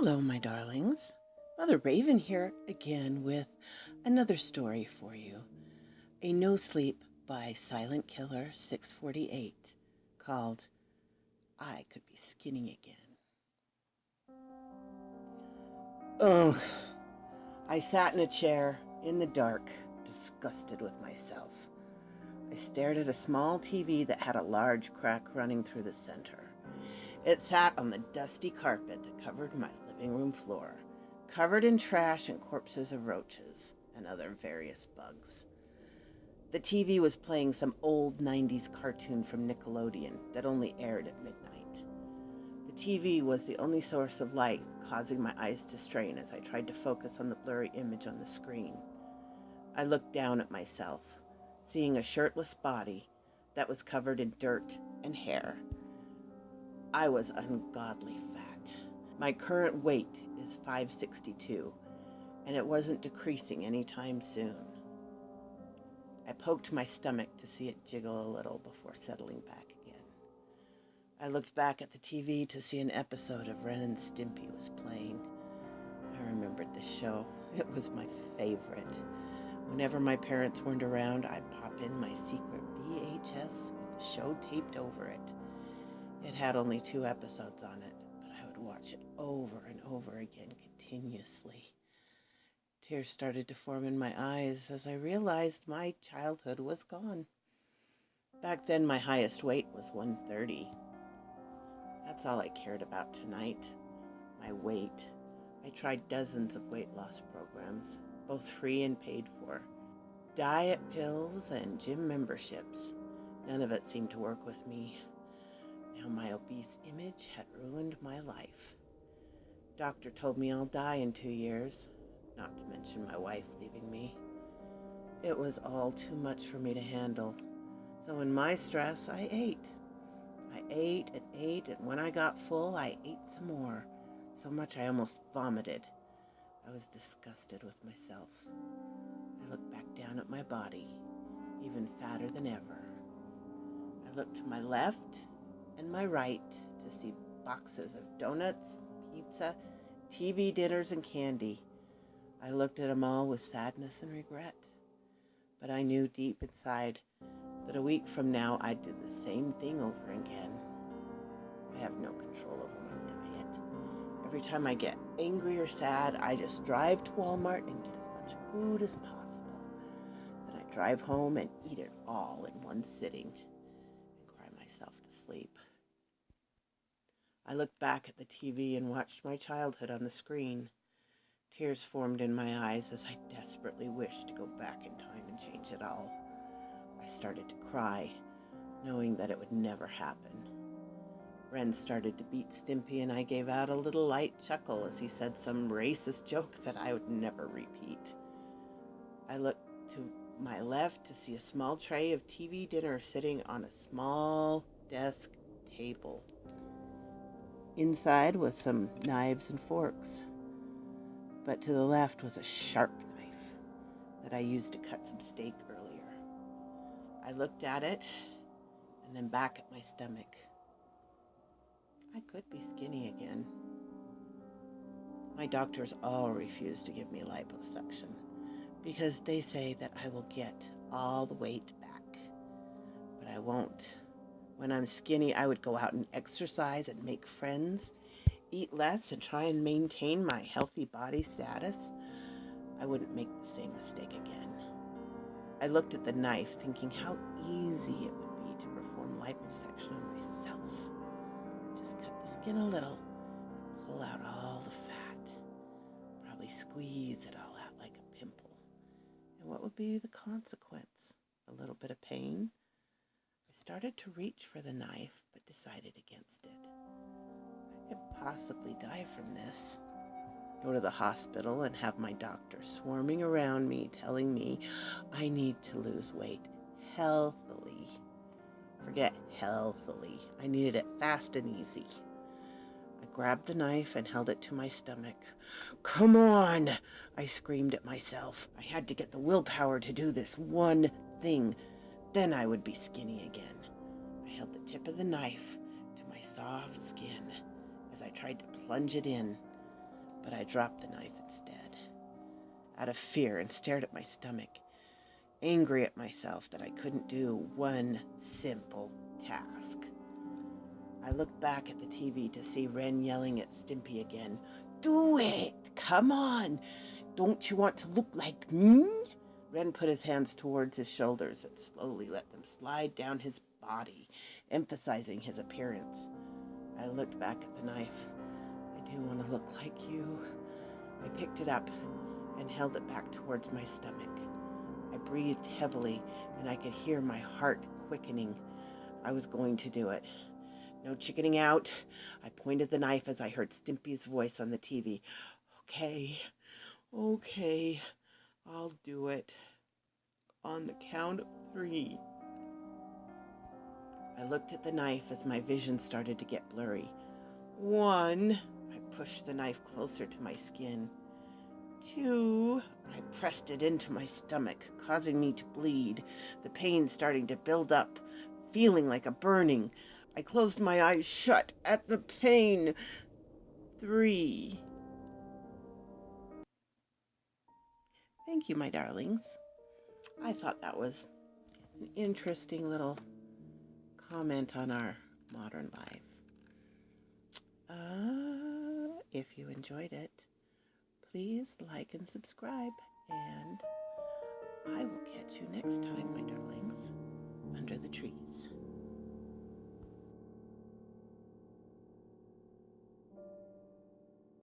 Hello, my darlings. Mother Raven here again with another story for you. A No Sleep by Silent Killer 648 called I Could Be Skinny Again. Ugh. I sat in a chair in the dark, disgusted with myself. I stared at a small TV that had a large crack running through the center. It sat on the dusty carpet that covered my living room floor, covered in trash and corpses of roaches and other various bugs. The TV was playing some old 90s cartoon from Nickelodeon that only aired at midnight. The TV was the only source of light, causing my eyes to strain as I tried to focus on the blurry image on the screen. I looked down at myself, seeing a shirtless body that was covered in dirt and hair. I was ungodly fat. My current weight is 562, and it wasn't decreasing anytime soon. I poked my stomach to see it jiggle a little before settling back again. I looked back at the TV to see an episode of Ren and Stimpy was playing. I remembered this show. It was my favorite. Whenever my parents weren't around, I'd pop in my secret VHS with the show taped over it. It had only 2 episodes on it, but I would watch it over and over again continuously. Tears started to form in my eyes as I realized my childhood was gone. Back then, my highest weight was 130. That's all I cared about tonight, my weight. I tried dozens of weight loss programs, both free and paid for. Diet pills and gym memberships. None of it seemed to work with me. Now my obese image had ruined my life. Doctor told me I'll die in 2 years, not to mention my wife leaving me. It was all too much for me to handle. So in my stress, I ate. I ate, and when I got full, I ate some more. So much I almost vomited. I was disgusted with myself. I looked back down at my body, even fatter than ever. I looked to my left and my right to see boxes of donuts, pizza, TV dinners, and candy. I looked at them all with sadness and regret. But I knew deep inside that a week from now I'd do the same thing over again. I have no control over my diet. Every time I get angry or sad, I just drive to Walmart and get as much food as possible. Then I drive home and eat it all in one sitting and cry myself to sleep. I looked back at the TV and watched my childhood on the screen. Tears formed in my eyes as I desperately wished to go back in time and change it all. I started to cry, knowing that it would never happen. Ren started to beat Stimpy, and I gave out a little light chuckle as he said some racist joke that I would never repeat. I looked to my left to see a small tray of TV dinner sitting on a small desk table. Inside was some knives and forks, but to the left was a sharp knife that I used to cut some steak earlier. I looked at it and then back at my stomach. I could be skinny again. My doctors all refuse to give me liposuction because they say that I will get all the weight back, but I won't. When I'm skinny, I would go out and exercise and make friends, eat less, and try and maintain my healthy body status. I wouldn't make the same mistake again. I looked at the knife, thinking how easy it would be to perform liposuction on myself. Just cut the skin a little, pull out all the fat, probably squeeze it all out like a pimple. And what would be the consequence? A little bit of pain? I started to reach for the knife, but decided against it. I could possibly die from this. Go to the hospital and have my doctor swarming around me, telling me I need to lose weight healthily. Forget healthily. I needed it fast and easy. I grabbed the knife and held it to my stomach. Come on, I screamed at myself. I had to get the willpower to do this one thing. Then I would be skinny again. I held the tip of the knife to my soft skin as I tried to plunge it in. but I dropped the knife instead, out of fear, and stared at my stomach, angry at myself that I couldn't do one simple task. I looked back at the TV to see Ren yelling at Stimpy again. "Do it! Come on! Don't you want to look like me?" Ren put his hands towards his shoulders and slowly let them slide down his body, emphasizing his appearance. I looked back at the knife. "I do want to look like you." I picked it up and held it back towards my stomach. I breathed heavily, and I could hear my heart quickening. I was going to do it. No chickening out. I pointed the knife as I heard Stimpy's voice on the TV. Okay, I'll do it. On the count of 3. I looked at the knife as my vision started to get blurry. 1. I pushed the knife closer to my skin. 2. I pressed it into my stomach, causing me to bleed, the pain starting to build up, feeling like a burning. I closed my eyes shut at the pain. 3. Thank you, my darlings. I thought that was an interesting little comment on our modern life. If you enjoyed it, please like and subscribe, and I will catch you next time, my darlings, under the trees.